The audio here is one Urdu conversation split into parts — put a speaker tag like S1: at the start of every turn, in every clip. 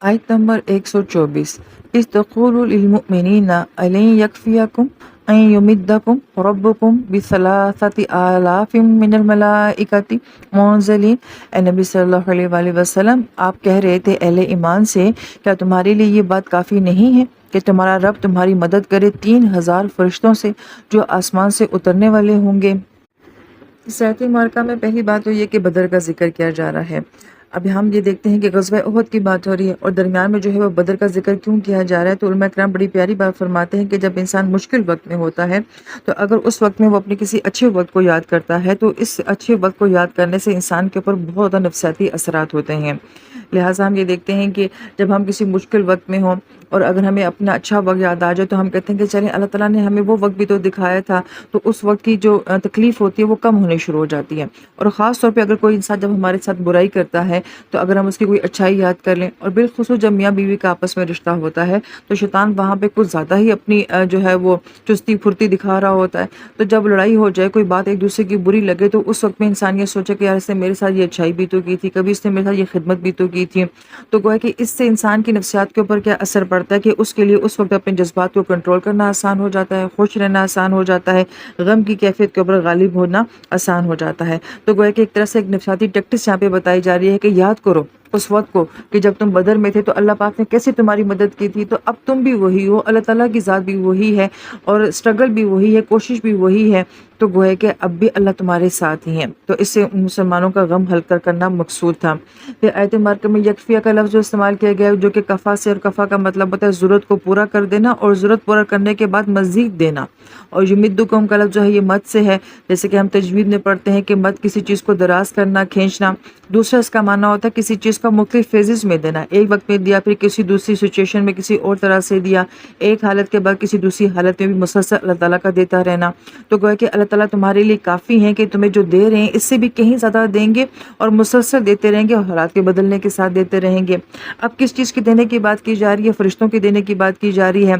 S1: آیت نمبر 124 اِذْ تَقُولُ لِلْمُؤْمِنِينَ أَلَنْ يَكْفِيَكُمْ أَنْ يُمِدَّكُمْ رَبُّكُمْ بِثَلَاثَةِ آلَافٍ مِّنَ الْمَلَائِكَةِ مُنزَلِينَ۔ اے نبی صلی اللہ علیہ وآلہ وسلم، آپ کہہ رہے تھے اہل ایمان سے، کیا تمہارے لیے یہ بات کافی نہیں ہے کہ تمہارا رب تمہاری مدد کرے 3000 فرشتوں سے جو آسمان سے اترنے والے ہوں گے؟ اس آیت مبارکہ میں پہلی بات تو یہ کہ بدر کا ذکر کیا جا رہا ہے۔ اب ہم یہ دیکھتے ہیں کہ غزوہ احد کی بات ہو رہی ہے اور درمیان میں جو ہے وہ بدر کا ذکر کیوں کیا جا رہا ہے، تو علماء کرام بڑی پیاری بات فرماتے ہیں کہ جب انسان مشکل وقت میں ہوتا ہے تو اگر اس وقت میں وہ اپنے کسی اچھے وقت کو یاد کرتا ہے تو اس اچھے وقت کو یاد کرنے سے انسان کے اوپر بہت زیادہ نفسیاتی اثرات ہوتے ہیں۔ لہٰذا ہم یہ دیکھتے ہیں کہ جب ہم کسی مشکل وقت میں ہوں اور اگر ہمیں اپنا اچھا وقت یاد آ جائے تو ہم کہتے ہیں کہ چلیں اللہ تعالیٰ نے ہمیں وہ وقت بھی تو دکھایا تھا، تو اس وقت کی جو تکلیف ہوتی ہے وہ کم ہونے شروع ہو جاتی ہے۔ اور خاص طور پہ اگر کوئی انسان جب ہمارے ساتھ برائی کرتا ہے تو اگر ہم اس کی کوئی اچھائی یاد کر لیں، اور بالخصوص جب میاں بیوی کا آپس میں رشتہ ہوتا ہے تو شیطان وہاں پہ کچھ زیادہ ہی اپنی جو ہے وہ چستی پھرتی دکھا رہا ہوتا ہے۔ تو جب لڑائی ہو جائے، کوئی بات ایک دوسرے کی بری لگے، تو اس وقت میں انسان یہ سوچے کہ یار اس نے میرے ساتھ یہ اچھائی بھی تو کی تھی، کبھی اس نے میرے ساتھ یہ خدمت بھی تو کی تھی۔ تو گویا کہ اس سے انسان کی نفسیات کے اوپر کیا اثر پڑتا ہے کہ اس کے لیے اس وقت اپنے جذبات کو کنٹرول کرنا آسان ہو جاتا ہے، خوش رہنا آسان ہو جاتا ہے، غم کی کیفیت کے اوپر غالب ہونا آسان ہو جاتا ہے۔ تو گویا کہ ایک طرح سے ایک نفسیاتی ٹیکٹس یہاں پہ بتائی جا رہی ہے کہ یاد کرو اس وقت کو کہ جب تم بدر میں تھے تو اللہ پاک نے کیسے تمہاری مدد کی تھی، تو اب تم بھی وہی ہو، اللہ تعالیٰ کی ذات بھی وہی ہے اور اسٹرگل بھی وہی ہے، کوشش بھی وہی ہے، تو گویا کہ اب بھی اللہ تمہارے ساتھ ہی ہیں۔ تو اس سے مسلمانوں کا غم ہلکا کرنا مقصود تھا۔ پھر آیت مبارکہ میں یکفیہ کا لفظ جو استعمال کیا گیا ہے، جو کہ کفا سے، اور کفا کا مطلب ہوتا ہے ضرورت کو پورا کر دینا اور ضرورت پورا کرنے کے بعد مزید دینا۔ اور یمدکم کا لفظ جو ہے یہ مد سے ہے، جیسے کہ ہم تجوید میں پڑھتے ہیں کہ مد کسی چیز کو دراز کرنا، کھینچنا۔ دوسرا اس کا معنی ہوتا ہے کسی چیز کا مختلف فیزز میں دینا، ایک وقت میں دیا، پھر کسی دوسری سچویشن میں کسی اور طرح سے دیا، ایک حالت کے بعد کسی دوسری حالت میں بھی مسلسل اللہ تعالیٰ کا دیتا رہنا۔ تو گویا کہ اللہ تعالیٰ تمہارے لیے کافی ہیں کہ تمہیں جو دے رہے ہیں اس سے بھی کہیں زیادہ دیں گے اور مسلسل دیتے رہیں گے اور حالات کے بدلنے کے ساتھ دیتے رہیں گے۔ اب کس چیز کی دینے کی بات کی جا رہی ہے؟ فرشتوں کی دینے کی بات کی جا رہی ہے،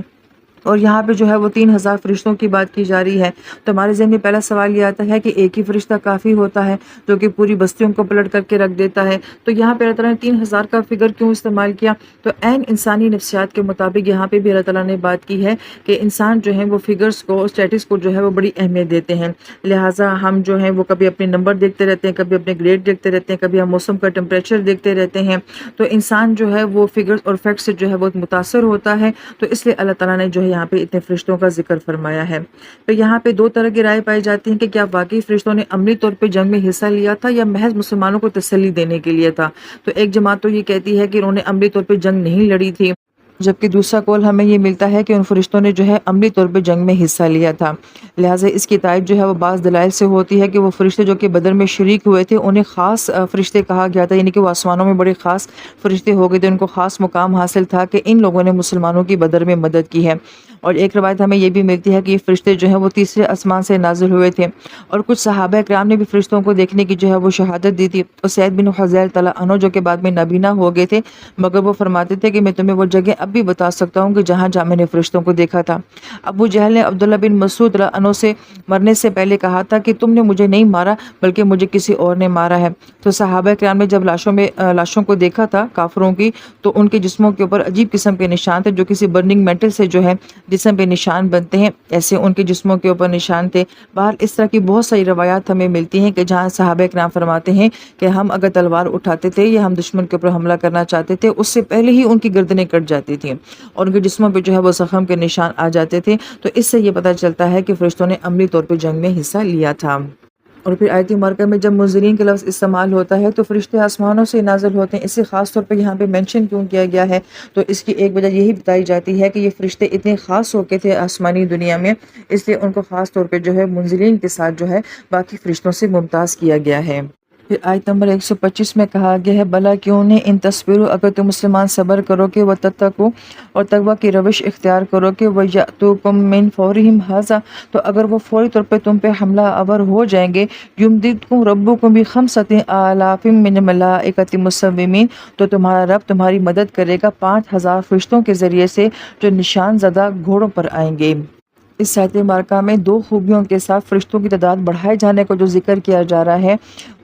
S1: اور یہاں پہ جو ہے وہ 3000 فرشتوں کی بات کی جا رہی ہے۔ تو ہمارے ذہن میں پہلا سوال یہ آتا ہے کہ ایک ہی فرشتہ کافی ہوتا ہے جو کہ پوری بستیوں کو پلٹ کر کے رکھ دیتا ہے، تو یہاں پہ اللہ تعالیٰ نے 3000 کا فگر کیوں استعمال کیا؟ تو عین انسانی نفسیات کے مطابق یہاں پہ بھی اللہ تعالیٰ نے بات کی ہے کہ انسان جو ہے وہ فگرز کو، اسٹیٹس کو جو ہے وہ بڑی اہمیت دیتے ہیں، لہٰذا ہم جو ہیں وہ کبھی اپنے نمبر دیکھتے رہتے ہیں، کبھی اپنے گریڈ دیکھتے رہتے ہیں، کبھی ہم موسم کا ٹمپریچر دیکھتے رہتے ہیں، تو انسان جو ہے وہ فگرز اور فیکٹس سے جو ہے وہ متاثر ہوتا ہے۔ تو اس لیے اللہ تعالیٰ نے جو ہے یہاں پہ اتنے فرشتوں کا ذکر فرمایا ہے۔ تو یہاں پہ دو طرح کی رائے پائی جاتی ہیں کہ کیا واقعی فرشتوں نے عملی طور پہ جنگ میں حصہ لیا تھا یا محض مسلمانوں کو تسلی دینے کے لیے تھا؟ تو ایک جماعت تو یہ کہتی ہے کہ انہوں نے عملی طور پہ جنگ نہیں لڑی تھی، جبکہ دوسرا قول ہمیں یہ ملتا ہے کہ ان فرشتوں نے جو ہے عملی طور پہ جنگ میں حصہ لیا تھا۔ لہٰذا اس کی تائید جو ہے وہ بعض دلائل سے ہوتی ہے کہ وہ فرشتے جو کہ بدر میں شریک ہوئے تھے انہیں خاص فرشتے کہا گیا تھا، یعنی کہ وہ آسمانوں میں بڑے خاص فرشتے ہو گئے تھے، ان کو خاص مقام حاصل تھا کہ ان لوگوں نے مسلمانوں کی بدر میں مدد کی ہے۔ اور ایک روایت ہمیں یہ بھی ملتی ہے کہ یہ فرشتے جو ہیں وہ تیسرے آسمان سے نازل ہوئے تھے، اور کچھ صحابہ کرام نے بھی فرشتوں کو دیکھنے کی جو ہے وہ شہادت دی تھی۔ اور سعید بن حذیل تعالیٰ عنہ جو کہ بعد میں نابینا ہو گئے تھے، مگر وہ فرماتے تھے کہ میں تمہیں وہ جگہ اب بھی بتا سکتا ہوں کہ جہاں میں نے فرشتوں کو دیکھا تھا۔ ابو جہل نے عبداللہ بن مسعود رضی اللہ عنہ سے مرنے سے پہلے کہا تھا کہ تم نے مجھے نہیں مارا بلکہ مجھے کسی اور نے مارا ہے۔ تو صحابہ کرام نے جب لاشوں کو دیکھا تھا کافروں کی، تو ان کے جسموں کے اوپر عجیب قسم کے نشان تھے جو کسی برننگ میٹل سے جو ہے جسم پہ نشان بنتے ہیں، ایسے ان کے جسموں کے اوپر نشان تھے۔ بہر اس طرح کی بہت ساری روایات ہمیں ملتی ہیں کہ جہاں صحابہ کرام فرماتے ہیں کہ ہم اگر تلوار اٹھاتے تھے یا ہم دشمن کے اوپر حملہ کرنا چاہتے تھے، اس سے پہلے ہی ان کی گردنیں کٹ جاتی تھیں اور ان کے جسموں پہ جو ہے وہ زخم کے نشان آ جاتے تھے۔ تو اس سے یہ پتہ چلتا ہے کہ فرشتوں نے عملی طور پہ جنگ میں حصہ لیا تھا۔ اور پھر آیت مبارکہ میں جب منزلین کا لفظ استعمال ہوتا ہے تو فرشتے آسمانوں سے نازل ہوتے ہیں، اسے خاص طور پہ یہاں پہ مینشن کیوں کیا گیا ہے؟ تو اس کی ایک وجہ یہی بتائی جاتی ہے کہ یہ فرشتے اتنے خاص ہو کے تھے آسمانی دنیا میں، اس لیے ان کو خاص طور پہ جو ہے منزلین کے ساتھ جو ہے باقی فرشتوں سے ممتاز کیا گیا ہے۔ پھر آیت نمبر 125 میں کہا گیا ہے بلا کیوں نے ان تصویروں، اگر تم مسلمان صبر کرو کہ وہ تتقو اور تقوی کی روش اختیار کرو کہ وہ یاتوکم من فورہم ھذا، تو اگر وہ فوری طور پہ تم پہ حملہ آور ہو جائیں گے، یمددکم ربکم بخمسۃ آلاف من الملائکۃ مسومین، تو تمہارا رب تمہاری مدد کرے گا 5000 فرشتوں کے ذریعے سے جو نشان زدہ گھوڑوں پر آئیں گے۔ اس آیت مبارکہ میں دو خوبیوں کے ساتھ فرشتوں کی تعداد بڑھائے جانے کو جو ذکر کیا جا رہا ہے،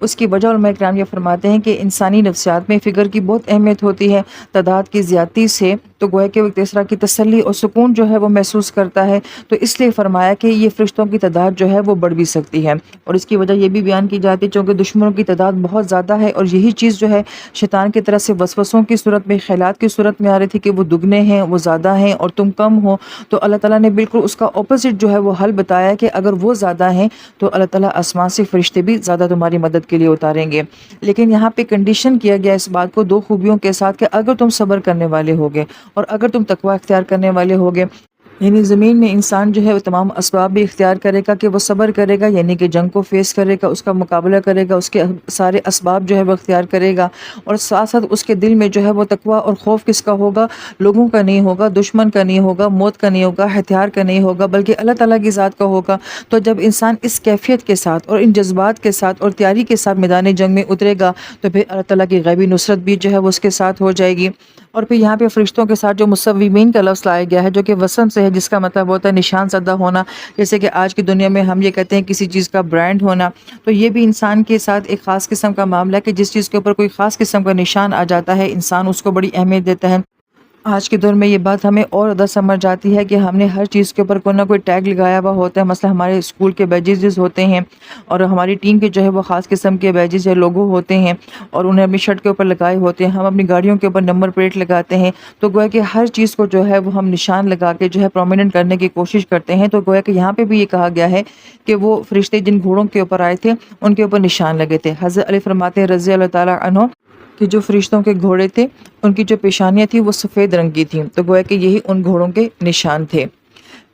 S1: اس کی وجہ علماء کرام یہ فرماتے ہیں کہ انسانی نفسیات میں فکر کی بہت اہمیت ہوتی ہے تعداد کی زیادتی سے، تو گویا کہ وہ ایک طرح کی تسلی اور سکون جو ہے وہ محسوس کرتا ہے، تو اس لیے فرمایا کہ یہ فرشتوں کی تعداد جو ہے وہ بڑھ بھی سکتی ہے۔ اور اس کی وجہ یہ بھی بیان کی جاتی ہے چونکہ دشمنوں کی تعداد بہت زیادہ ہے، اور یہی چیز جو ہے شیطان کی طرف سے وسوسوں کی صورت میں، خیالات کی صورت میں آ رہی تھی کہ وہ دگنے ہیں، وہ زیادہ ہیں اور تم کم ہو، تو اللہ تعالیٰ نے بالکل اس کا اپوزٹ جو ہے وہ حل بتایا کہ اگر وہ زیادہ ہیں تو اللہ تعالیٰ آسمان سے فرشتے بھی زیادہ تمہاری مدد کے لیے اتاریں گے۔ لیکن یہاں پہ کنڈیشن کیا گیا اس بات کو دو خوبیوں کے ساتھ کہ اگر تم صبر کرنے والے ہوگے اور اگر تم تقوی اختیار کرنے والے ہوگے، یعنی زمین میں انسان جو ہے وہ تمام اسباب بھی اختیار کرے گا کہ وہ صبر کرے گا، یعنی کہ جنگ کو فیس کرے گا، اس کا مقابلہ کرے گا، اس کے سارے اسباب جو ہے وہ اختیار کرے گا، اور ساتھ ساتھ اس کے دل میں جو ہے وہ تقوی اور خوف کس کا ہوگا؟ لوگوں کا نہیں ہوگا، دشمن کا نہیں ہوگا، موت کا نہیں ہوگا، ہتھیار کا نہیں ہوگا، بلکہ اللہ تعالیٰ کی ذات کا ہوگا۔ تو جب انسان اس کیفیت کے ساتھ اور ان جذبات کے ساتھ اور تیاری کے ساتھ میدان جنگ میں اترے گا تو پھر اللہ تعالیٰ کی غیبی نصرت بھی جو ہے وہ اس کے ساتھ ہو جائے گی۔ اور پھر یہاں پہ فرشتوں کے ساتھ جو مصومین کا لفظ لایا گیا ہے جو کہ وسم سے ہے، جس کا مطلب ہوتا ہے نشان زدہ ہونا، جیسے کہ آج کی دنیا میں ہم یہ کہتے ہیں کسی چیز کا برانڈ ہونا، تو یہ بھی انسان کے ساتھ ایک خاص قسم کا معاملہ ہے کہ جس چیز کے اوپر کوئی خاص قسم کا نشان آ جاتا ہے انسان اس کو بڑی اہمیت دیتا ہے۔ آج کے دور میں یہ بات ہمیں اور زیادہ سمجھ جاتی ہے کہ ہم نے ہر چیز کے اوپر کوئی نہ کوئی ٹیگ لگایا ہوا ہوتا ہے، مثلا ہمارے اسکول کے بیجز ہوتے ہیں اور ہماری ٹیم کے جو ہے وہ خاص قسم کے بیجز یا لوگو ہوتے ہیں اور انہیں اپنی شرٹ کے اوپر لگائے ہوتے ہیں، ہم اپنی گاڑیوں کے اوپر نمبر پلیٹ لگاتے ہیں، تو گویا کہ ہر چیز کو جو ہے وہ ہم نشان لگا کے جو ہے پرومیننٹ کرنے کی کوشش کرتے ہیں۔ تو گویا کہ یہاں پہ بھی یہ کہا گیا ہے کہ وہ فرشتے جن گھوڑوں کے اوپر آئے تھے ان کے اوپر نشان لگے تھے۔ حضرت علی فرماتے ہیں رضی اللہ تعالیٰ عنہ کہ جو فرشتوں کے گھوڑے تھے ان کی جو پیشانیاں تھیں وہ سفید رنگ کی تھیں، تو گویا کہ یہی ان گھوڑوں کے نشان تھے۔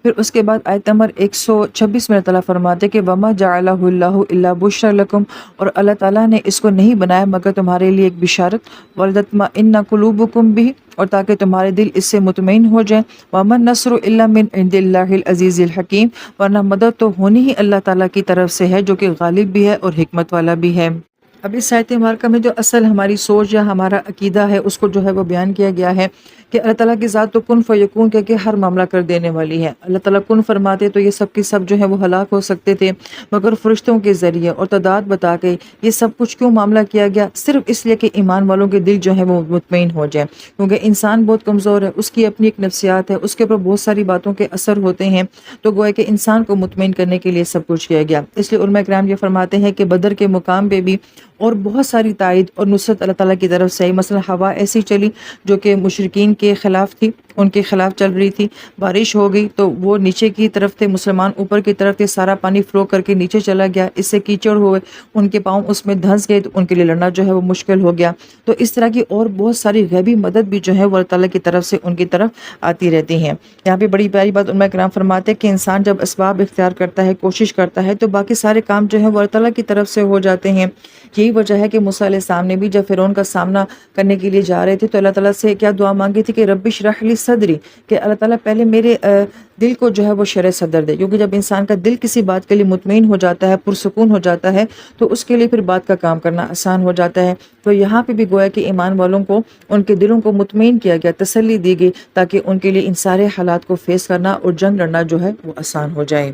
S1: پھر اس کے بعد آیت نمبر 126 میں اللہ تعالیٰ فرماتے کہ وَمَا جَعَلَهُ اللَّهُ إِلَّا بُشْرًا لَكُمْ، اور اللہ تعالیٰ نے اس کو نہیں بنایا مگر تمہارے لیے ایک بشارت، وَلْتَطْمَئِنَّ قُلُوبُكُمْ بِهِ، اور تاکہ تمہارے دل اس سے مطمئن ہو جائیں، وَمَا النَّصْرُ إِلَّا مِنْ عِنْدِ اللَّهِ الْعَزِيزِ الْحَكِيمِ، ورنہ مدد تو ہونی ہی اللہ تعالیٰ کی طرف سے ہے جو کہ غالب بھی ہے اور حکمت والا بھی ہے۔ اب اس آیت مبارکہ میں جو اصل ہماری سوچ یا ہمارا عقیدہ ہے اس کو جو ہے وہ بیان کیا گیا ہے کہ اللہ تعالیٰ کی ذات تو کن فیکون کہہ کے ہر معاملہ کر دینے والی ہے۔ اللہ تعالیٰ کن فرماتے تو یہ سب کے سب جو ہے وہ ہلاک ہو سکتے تھے، مگر فرشتوں کے ذریعے اور تعداد بتا کے یہ سب کچھ کیوں معاملہ کیا گیا؟ صرف اس لیے کہ ایمان والوں کے دل جو ہے وہ مطمئن ہو جائے، کیونکہ انسان بہت کمزور ہے، اس کی اپنی ایک نفسیات ہے، اس کے اوپر بہت ساری باتوں کے اثر ہوتے ہیں، تو گویا کہ انسان کو مطمئن کرنے کے لیے سب کچھ کیا گیا۔ اس لیے علماء کرام یہ فرماتے ہیں کہ بدر کے مقام پہ بھی اور بہت ساری تائید اور نصرت اللہ تعالیٰ کی طرف سے آئی، مثلا ہوا ایسی چلی جو کہ مشرکین کے خلاف تھی، ان کے خلاف چل رہی تھی، بارش ہو گئی تو وہ نیچے کی طرف تھے، مسلمان اوپر کی طرف تھے، سارا پانی فلو کر کے نیچے چلا گیا، اس سے کیچڑ ہوئے، ان کے پاؤں اس میں دھنس گئے تو ان کے لیے لڑنا جو ہے وہ مشکل ہو گیا۔ تو اس طرح کی اور بہت ساری غیبی مدد بھی جو ہے وہ اللہ تعالیٰ کی طرف سے ان کی طرف آتی رہتی ہیں۔ یہاں پہ بڑی پیاری بات علماء کرام فرماتے ہیں کہ انسان جب اسباب اختیار کرتا ہے، کوشش کرتا ہے، تو باقی سارے کام جو ہے وہ اللہ تعالیٰ کی طرف سے ہو جاتے ہیں۔ یہی وجہ ہے کہ موسیٰ علیہ السلام نے بھی جب فرعون کا سامنا کرنے کے لیے جا رہے تھے تو اللہ تعالیٰ سے کیا دعا مانگی تھی کہ رب اشرح لی صدری، کہ اللہ تعالیٰ پہلے میرے دل کو جو ہے وہ شرح صدر دے، کیونکہ جب انسان کا دل کسی بات کے لیے مطمئن ہو جاتا ہے، پرسکون ہو جاتا ہے، تو اس کے لیے پھر بات کا کام کرنا آسان ہو جاتا ہے۔ تو یہاں پہ بھی گویا کہ ایمان والوں کو ان کے دلوں کو مطمئن کیا گیا، تسلی دی گئی تاکہ ان کے لیے ان سارے حالات کو فیس کرنا اور جنگ لڑنا جو ہے وہ آسان ہو جائے۔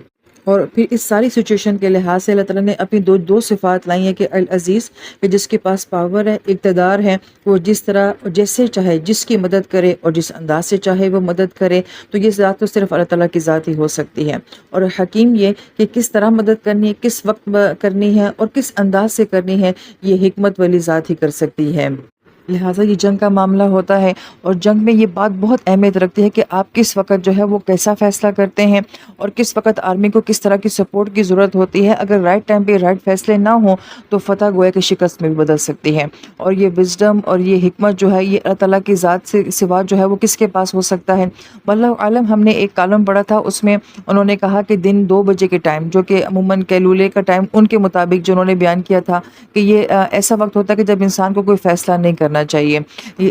S1: اور پھر اس ساری سچویشن کے لحاظ سے اللہ تعالیٰ نے اپنی دو صفات لائی ہیں کہ العزیز، کہ جس کے پاس پاور ہے، اقتدار ہے، وہ جس طرح جیسے چاہے جس کی مدد کرے اور جس انداز سے چاہے وہ مدد کرے، تو یہ ذات تو صرف اللہ تعالیٰ کی ذات ہی ہو سکتی ہے۔ اور حکیم یہ کہ کس طرح مدد کرنی ہے، کس وقت کرنی ہے اور کس انداز سے کرنی ہے، یہ حکمت والی ذات ہی کر سکتی ہے۔ لہٰذا یہ جنگ کا معاملہ ہوتا ہے اور جنگ میں یہ بات بہت اہمیت رکھتی ہے کہ آپ کس وقت جو ہے وہ کیسا فیصلہ کرتے ہیں اور کس وقت آرمی کو کس طرح کی سپورٹ کی ضرورت ہوتی ہے۔ اگر رائٹ ٹائم پہ رائٹ فیصلے نہ ہوں تو فتح گویا کہ شکست میں بھی بدل سکتی ہے۔ اور یہ وزڈم اور یہ حکمت جو ہے یہ اللہ تعالیٰ کی ذات سے سوا جو ہے وہ کس کے پاس ہو سکتا ہے؟ واللہ عالم۔ ہم نے ایک کالم پڑھا تھا، اس میں انہوں نے کہا کہ دن 2 بجے کے ٹائم، جو کہ عموماً کیلولے کا ٹائم ان کے مطابق جو انہوں نے بیان کیا تھا کہ یہ ایسا وقت ہوتا ہے کہ جب انسان کو کوئی فیصلہ نہیں کرنا کرنا چاہیے.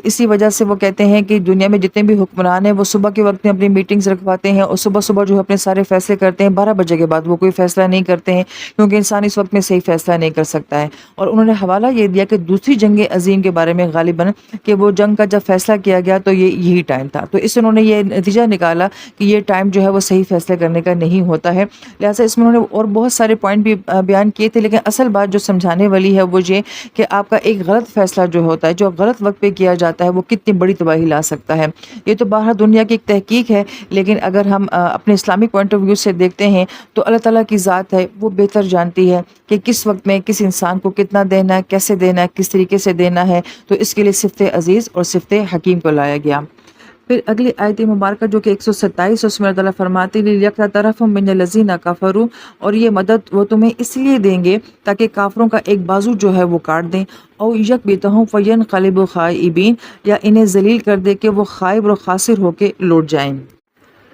S1: اسی وجہ سے وہ کہتے ہیں کہ دنیا میں جتنے بھی حکمران ہیں وہ صبح کے وقت میں اپنی میٹنگز رکھواتے ہیں اور صبح صبح جو ہے اپنے سارے فیصلے کرتے ہیں. 12 بجے کے بعد وہ کوئی فیصلہ نہیں کرتے ہیں کیونکہ انسان اس وقت میں صحیح فیصلہ نہیں کر سکتا ہے. اور انہوں نے حوالہ یہ دیا کہ دوسری جنگ عظیم کے بارے میں غالباً کہ وہ جنگ کا جب فیصلہ کیا گیا تو یہی ٹائم تھا. تو اس سے انہوں نے یہ نتیجہ نکالا کہ یہ ٹائم جو ہے وہ صحیح فیصلے کرنے کا نہیں ہوتا ہے. لہٰذا اس میں انہوں نے اور بہت سارے پوائنٹ بھی بیان کیے تھے، لیکن اصل بات جو سمجھانے والی ہے وہ یہ کہ آپ کا ایک غلط فیصلہ جو ہوتا ہے، جو غلط وقت پہ کیا جاتا ہے، وہ کتنی بڑی تباہی لا سکتا ہے. یہ تو باہر دنیا کی ایک تحقیق ہے، لیکن اگر ہم اپنے اسلامک پوائنٹ آف ویو سے دیکھتے ہیں تو اللہ تعالیٰ کی ذات ہے، وہ بہتر جانتی ہے کہ کس وقت میں کس انسان کو کتنا دینا ہے، کیسے دینا ہے، کس طریقے سے دینا ہے. تو اس کے لیے صفت عزیز اور صفت حکیم کو لایا گیا. پھر اگلی آیت مبارکہ جو کہ 127، اس میں اللہ تعالیٰ فرماتے لیکن طرف من الذین کفروا، اور یہ مدد وہ تمہیں اس لیے دیں گے تاکہ کافروں کا ایک بازو جو ہے وہ کاٹ دیں، او یکبتہم فینقلبوا خائبین، یا انہیں ذلیل کر دے کہ وہ خائب اور خاسر ہو کے لوٹ جائیں.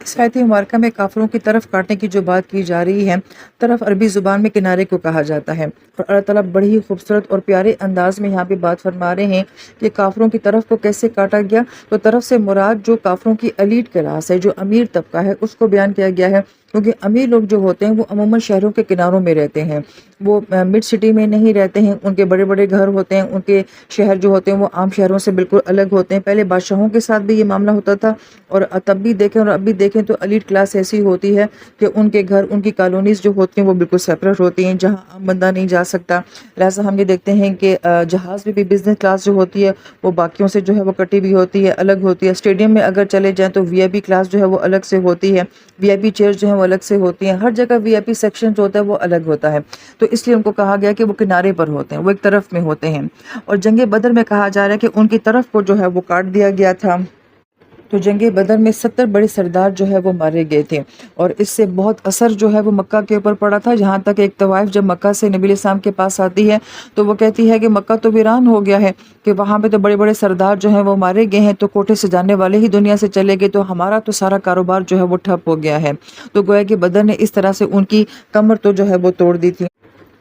S1: اس آیت مبارکہ میں کافروں کی طرف کاٹنے کی جو بات کی جا رہی ہے، طرف عربی زبان میں کنارے کو کہا جاتا ہے، اور اللہ تعالیٰ بڑی ہی خوبصورت اور پیارے انداز میں یہاں پہ بات فرما رہے ہیں کہ کافروں کی طرف کو کیسے کاٹا گیا. تو طرف سے مراد جو کافروں کی ایلیٹ کلاس ہے، جو امیر طبقہ ہے، اس کو بیان کیا گیا ہے، کیونکہ امیر لوگ جو ہوتے ہیں وہ عموماً شہروں کے کناروں میں رہتے ہیں، وہ مڈ سٹی میں نہیں رہتے ہیں. ان کے بڑے بڑے گھر ہوتے ہیں، ان کے شہر جو ہوتے ہیں وہ عام شہروں سے بالکل الگ ہوتے ہیں. پہلے بادشاہوں کے ساتھ بھی یہ معاملہ ہوتا تھا، اور تب بھی دیکھیں اور اب بھی دیکھیں تو ایلیٹ کلاس ایسی ہوتی ہے کہ ان کے گھر، ان کی کالونیز جو ہوتی ہیں وہ بالکل سیپریٹ ہوتی ہیں، جہاں عام بندہ نہیں جا سکتا. لہٰذا ہم یہ دیکھتے ہیں کہ جہاز میں بھی بزنس کلاس جو ہوتی ہے وہ باقیوں سے جو ہے وہ کٹی بھی ہوتی ہے، الگ ہوتی ہے. اسٹیڈیم میں اگر چلے جائیں تو وی آئی پی کلاس جو ہے وہ الگ سے ہوتی ہے، وی آئی پی چیئر جو ہیں وہ الگ سے ہوتی ہیں. ہر جگہ وی آئی پی سیکشن جو ہوتا ہے وہ الگ ہوتا ہے. تو اس لیے ان کو کہا گیا کہ وہ کنارے پر ہوتے ہیں، وہ ایک طرف میں ہوتے ہیں. اور جنگ بدر میں کہا جا رہا ہے کہ ان کی طرف کو جو ہے وہ کاٹ دیا گیا تھا. تو جنگ بدر میں 70 بڑے سردار جو ہے وہ مارے گئے تھے، اور اس سے بہت اثر جو ہے وہ مکہ کے اوپر پڑا تھا. یہاں تک ایک طوائف جب مکہ سے نبی علیہ السلام کے پاس آتی ہے تو وہ کہتی ہے کہ مکہ تو ویران ہو گیا ہے، کہ وہاں پہ تو بڑے بڑے سردار جو ہیں وہ مارے گئے ہیں، تو کوٹھے سے جانے والے ہی دنیا سے چلے گئے، تو ہمارا تو سارا کاروبار جو ہے وہ ٹھپ ہو گیا ہے. تو گویا کہ بدر نے اس طرح سے ان کی کمر تو جو ہے وہ توڑ دی تھی.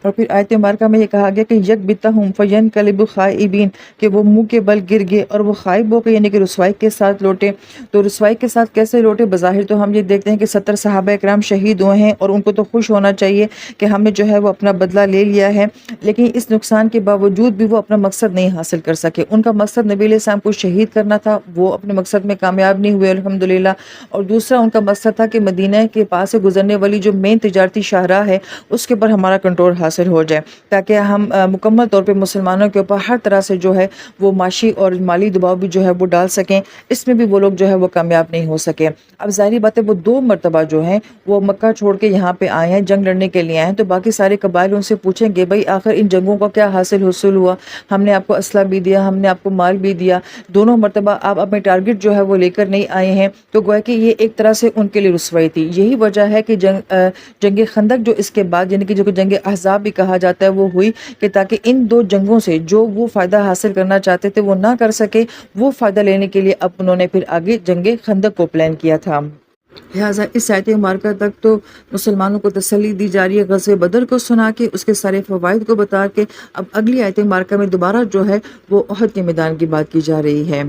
S1: اور پھر آیت مبارکہ میں یہ کہا گیا کہ یکبتہم فینقلبوا خائبین، کہ وہ منہ کے بل گر گئے اور وہ خائب ہو گئے، یعنی کہ رسوائی کے ساتھ لوٹے. تو رسوائی کے ساتھ کیسے لوٹے؟ بظاہر تو ہم یہ دیکھتے ہیں کہ 70 صحابہ اکرام شہید ہوئے ہیں، اور ان کو تو خوش ہونا چاہیے کہ ہم نے جو ہے وہ اپنا بدلہ لے لیا ہے، لیکن اس نقصان کے باوجود بھی وہ اپنا مقصد نہیں حاصل کر سکے. ان کا مقصد نبی علیہ السلام کو شہید کرنا تھا، وہ اپنے مقصد میں کامیاب نہیں ہوئے الحمدللہ. اور دوسرا ان کا مقصد تھا کہ مدینہ کے پاس سے گزرنے والی جو مین تجارتی شاہراہ ہے اس کے پر ہمارا کنٹرول حاصل ہو جائے، تاکہ ہم مکمل طور پہ مسلمانوں کے اوپر ہر طرح سے جو ہے وہ معاشی اور مالی دباؤ بھی جو ہے وہ ڈال سکیں. اس میں بھی وہ لوگ جو ہے وہ کامیاب نہیں ہو سکے. اب ظاہری بات ہے وہ 2 مرتبہ جو ہیں وہ مکہ چھوڑ کے یہاں پہ آئے ہیں، جنگ لڑنے کے لیے آئے ہیں. تو باقی سارے قبائل ان سے پوچھیں گے بھائی آخر ان جنگوں کا کیا حاصل ہوا؟ ہم نے آپ کو اسلحہ بھی دیا، ہم نے آپ کو مال بھی دیا، دونوں مرتبہ آپ اپنے ٹارگٹ جو ہے وہ لے کر نہیں آئے ہیں. تو گویا کہ یہ ایک طرح سے ان کے لیے رسوائی تھی. یہی وجہ ہے کہ جنگ خندق جو اس کے بعد، یعنی کہ جو جنگ احزاب بھی کہا جاتا ہے، وہ ہوئی کہ تاکہ ان 2 جنگوں سے جو وہ فائدہ حاصل کرنا چاہتے تھے وہ نہ کر سکے، وہ فائدہ لینے کے لیے اب انہوں نے پھر آگے جنگ خندق کو پلان کیا تھا. لہٰذا اس آیت مبارکہ تک تو مسلمانوں کو تسلی دی جا رہی ہے غزوہ بدر کو سنا کے، اس کے سارے فوائد کو بتا کے. اب اگلی آیت مبارکہ میں دوبارہ جو ہے وہ احد کے میدان کی بات کی جا رہی ہے.